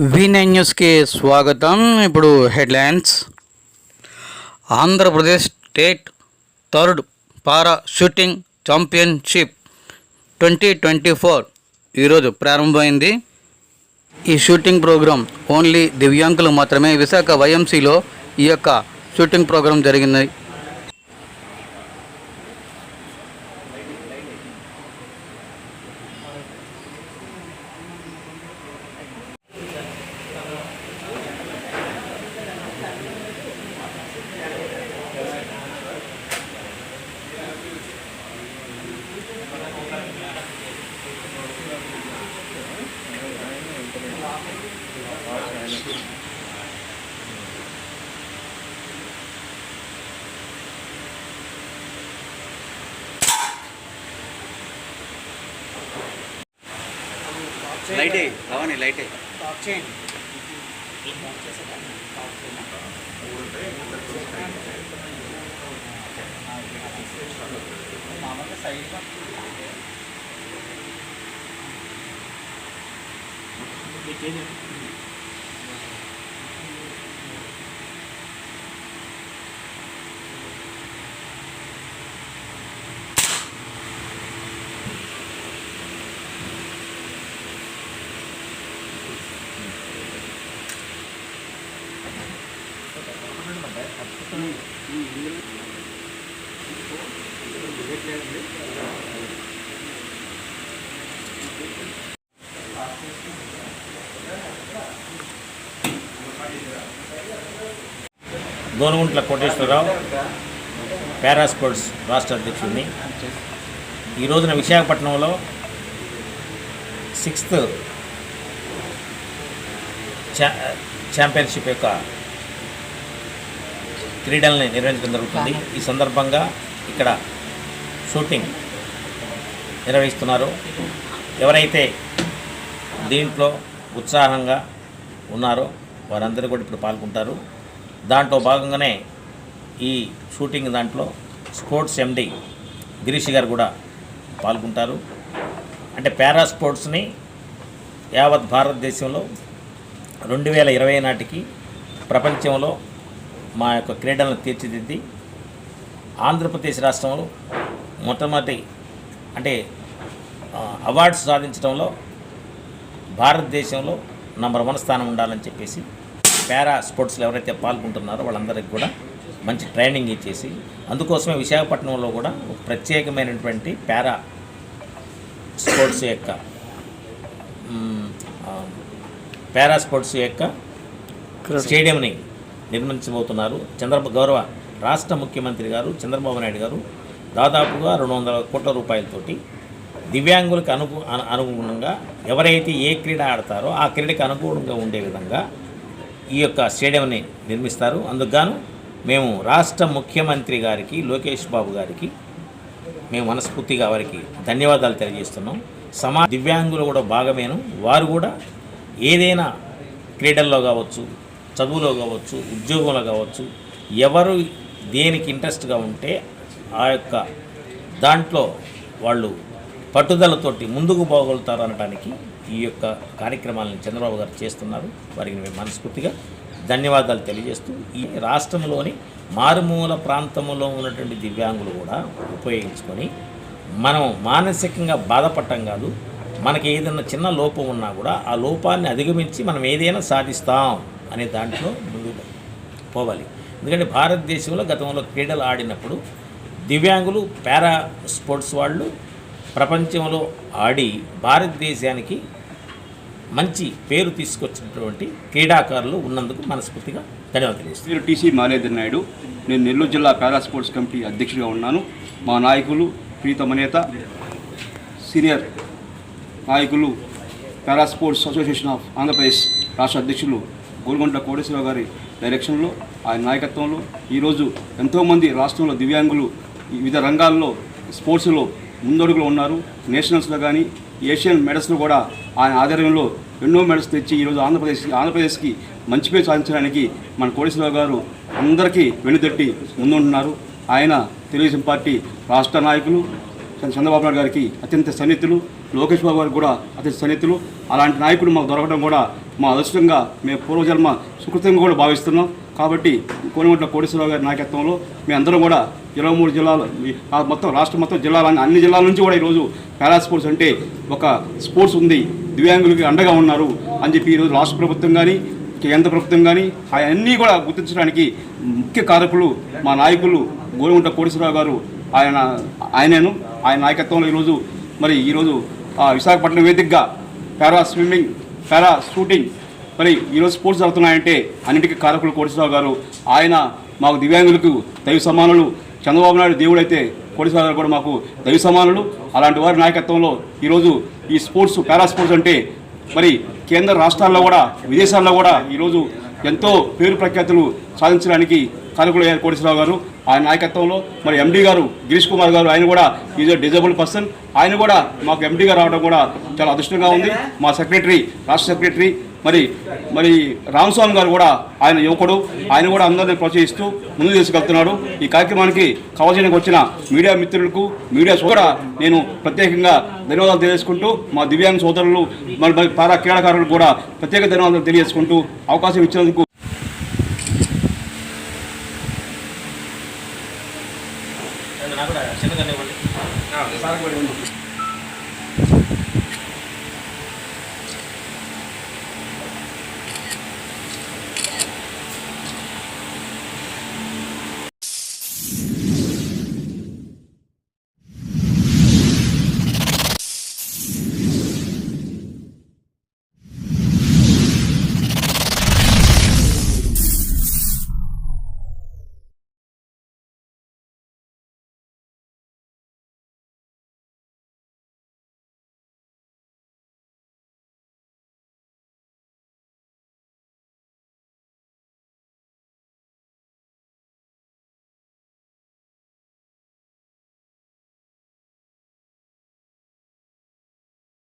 V9 న్యూస్కి స్వాగతం. ఇప్పుడు హెడ్లైన్స్. ఆంధ్రప్రదేశ్ స్టేట్ థర్డ్ పారా షూటింగ్ ఛాంపియన్షిప్ 2024 ఈరోజు ప్రారంభమైంది. ఈ షూటింగ్ ప్రోగ్రాం ఓన్లీ దివ్యాంగులు మాత్రమే. విశాఖ వైఎంసీలో ఈ యొక్క షూటింగ్ ప్రోగ్రాం జరిగింది. లైటే అవని లైటే గోనుగుంట్ల కోటేశ్వరరావు పారా స్పోర్ట్స్ రాష్ట్ర అధ్యక్షుడిని. ఈ రోజున విశాఖపట్నంలో 6th ఛాంపియన్షిప్ యొక్క క్రీడల్ని నిర్వహించడం జరుగుతుంది. ఈ సందర్భంగా ఇక్కడ షూటింగ్ నిర్వహిస్తున్నారు. ఎవరైతే దీంట్లో ఉత్సాహంగా ఉన్నారో వారందరూ కూడా ఇప్పుడు పాల్గొంటారు. దాంట్లో భాగంగానే ఈ షూటింగ్ దాంట్లో స్పోర్ట్స్ ఎండి గిరీష్ గారు కూడా పాల్గొంటారు. అంటే పారా స్పోర్ట్స్ని యావత్ భారతదేశంలో 2020 నాటికి ప్రపంచంలో మా యొక్క క్రీడలను తీర్చిదిద్ది ఆంధ్రప్రదేశ్ రాష్ట్రంలో మొట్టమొదటి అంటే అవార్డ్స్ సాధించడంలో భారతదేశంలో నంబర్ 1 స్థానం ఉండాలని చెప్పేసి పారా స్పోర్ట్స్లో ఎవరైతే పాల్గొంటున్నారో వాళ్ళందరికీ కూడా మంచి ట్రైనింగ్ ఇచ్చేసి అందుకోసమే విశాఖపట్నంలో కూడా ఒక ప్రత్యేకమైనటువంటి పారా స్పోర్ట్స్ యొక్క స్టేడియంని నిర్మించబోతున్నారు. గౌరవ రాష్ట్ర ముఖ్యమంత్రి గారు చంద్రబాబు నాయుడు గారు దాదాపుగా 200 కోట్ల రూపాయలతోటి దివ్యాంగులకు అనుగుణంగా ఎవరైతే ఏ క్రీడ ఆడతారో ఆ క్రీడకి అనుగుణంగా ఉండే విధంగా ఈ యొక్క స్టేడియంని నిర్మిస్తారు. అందుకుగాను మేము రాష్ట్ర ముఖ్యమంత్రి గారికి లోకేష్ బాబు గారికి మేము మనస్ఫూర్తిగా వారికి ధన్యవాదాలు తెలియజేస్తున్నాం. దివ్యాంగులు కూడా భాగమేను. వారు కూడా ఏదైనా క్రీడల్లో కావచ్చు, చదువులో కావచ్చు, ఉద్యోగంలో కావచ్చు, ఎవరు దేనికి ఇంట్రెస్ట్గా ఉంటే ఆ యొక్క దాంట్లో వాళ్ళు పట్టుదలతోటి ముందుకు పోగలుగుతారు అనడానికి ఈ యొక్క కార్యక్రమాలను చంద్రబాబు గారు చేస్తున్నారు. వారికి మేము మనస్ఫూర్తిగా ధన్యవాదాలు తెలియజేస్తూ ఈ రాష్ట్రంలోని మారుమూల ప్రాంతంలో ఉన్నటువంటి దివ్యాంగులు కూడా ఉపయోగించుకొని మనం మానసికంగా బాధపడటం కాదు, మనకి ఏదైనా చిన్న లోపం ఉన్నా కూడా ఆ లోపాన్ని అధిగమించి మనం ఏదైనా సాధిస్తాం అనే దాంట్లో ముందుకు పోవాలి. ఎందుకంటే భారతదేశంలో గతంలో క్రీడలు ఆడినప్పుడు దివ్యాంగులు పారా స్పోర్ట్స్ వాళ్ళు ప్రపంచంలో ఆడి భారతదేశానికి మంచి పేరు తీసుకొచ్చినటువంటి క్రీడాకారులు ఉన్నందుకు మనస్ఫూర్తిగా ధన్యవాదాలు తెలియజేస్తాను. నేను టీసీ మాలేంద్ర నాయుడు. నేను నెల్లూరు జిల్లా పారా స్పోర్ట్స్ కమిటీ అధ్యక్షుడిగా ఉన్నాను. మా నాయకులు ప్రీతమ నేత సీనియర్ నాయకులు para sports association of Andhra Pradesh రాష్ట్ర అధ్యక్షులు గోనుగుంట్ల కోటేశ్వరరావు గారి డైరెక్షన్లో ఆయన నాయకత్వంలో ఈరోజు ఎంతోమంది రాష్ట్రంలో దివ్యాంగులు వివిధ రంగాల్లో స్పోర్ట్స్లో ముందడుగులో ఉన్నారు. నేషనల్స్లో కానీ ఏషియన్ మెడల్స్లో కూడా ఆయన ఆధ్వర్యంలో ఎన్నో మెడల్స్ తెచ్చి ఈరోజు ఆంధ్రప్రదేశ్కి మంచి పేరు సాధించడానికి మన కోటేశ్వరరావు గారు అందరికీ వెన్నుతట్టి ముందుంటున్నారు. ఆయన తెలుగుదేశం పార్టీ రాష్ట్ర నాయకులు, చంద్రబాబు నాయుడు గారికి అత్యంత సన్నిహితులు, లోకేష్ బాబు గారికి కూడా అత్యంత సన్నిహితులు. అలాంటి నాయకుడు మాకు దొరకడం కూడా మా అదృష్టంగా, మేము పూర్వజన్మ సుకృతంగా కూడా భావిస్తున్నాం. కాబట్టి కోనిగుంట్ల కోటేశ్వరరావు గారి నాయకత్వంలో మేమందరం కూడా 23 జిల్లాలు, మొత్తం రాష్ట్రం మొత్తం జిల్లాలని అన్ని జిల్లాల నుంచి కూడా ఈరోజు పారా స్పోర్ట్స్ అంటే ఒక స్పోర్ట్స్ ఉంది, దివ్యాంగులకి అండగా ఉన్నారు అని చెప్పి ఈరోజు రాష్ట్ర ప్రభుత్వం కానీ కేంద్ర ప్రభుత్వం కానీ అవన్నీ కూడా గుర్తించడానికి ముఖ్య కారకులు మా నాయకులు కోనిగుంట్ల కోటేశ్వరరావు గారు. ఆయన నాయకత్వంలో ఈరోజు విశాఖపట్నం వేదికగా పారా స్విమ్మింగ్, పారా షూటింగ్, మరి ఈరోజు స్పోర్ట్స్ జరుగుతున్నాయంటే అన్నింటికీ కారకులు కోటేశ్వరరావు గారు. ఆయన మాకు దివ్యాంగులకు దైవ సమానులు. చంద్రబాబు నాయుడు దేవుడు అయితే కోటేశ్వరరావు గారు కూడా మాకు దైవ సమానులు. అలాంటి వారి నాయకత్వంలో ఈరోజు ఈ స్పోర్ట్స్, పారా స్పోర్ట్స్ అంటే మరి కేంద్ర రాష్ట్రాల్లో కూడా విదేశాల్లో కూడా ఈరోజు ఎంతో పేరు ప్రఖ్యాతులు సాధించడానికి కారకులు అయ్యారు కోటేశ్వరరావు గారు. ఆయన నాయకత్వంలో మరి ఎండీ గారు గిరీష్ కుమార్ గారు, ఆయన కూడా ఈజ్ డిజేబుల్ పర్సన్, ఆయన కూడా మాకు ఎండీగా రావడం కూడా చాలా అదృష్టంగా ఉంది. మా సెక్రటరీ, రాష్ట్ర సెక్రటరీ మరి రామస్వామి గారు కూడా ఆయన యువకుడు, ఆయన కూడా అందరినీ ప్రోత్సహిస్తూ ముందు తీసుకెళ్తున్నాడు. ఈ కార్యక్రమానికి కావాల్సిన వచ్చిన మీడియా మిత్రులకు, మీడియా కూడా నేను ప్రత్యేకంగా ధన్యవాదాలు తెలియజేసుకుంటూ, మా దివ్యాంగ సోదరులు మరి పారా క్రీడాకారులకు కూడా ప్రత్యేక ధన్యవాదాలు తెలియజేసుకుంటూ అవకాశం ఇచ్చినందుకు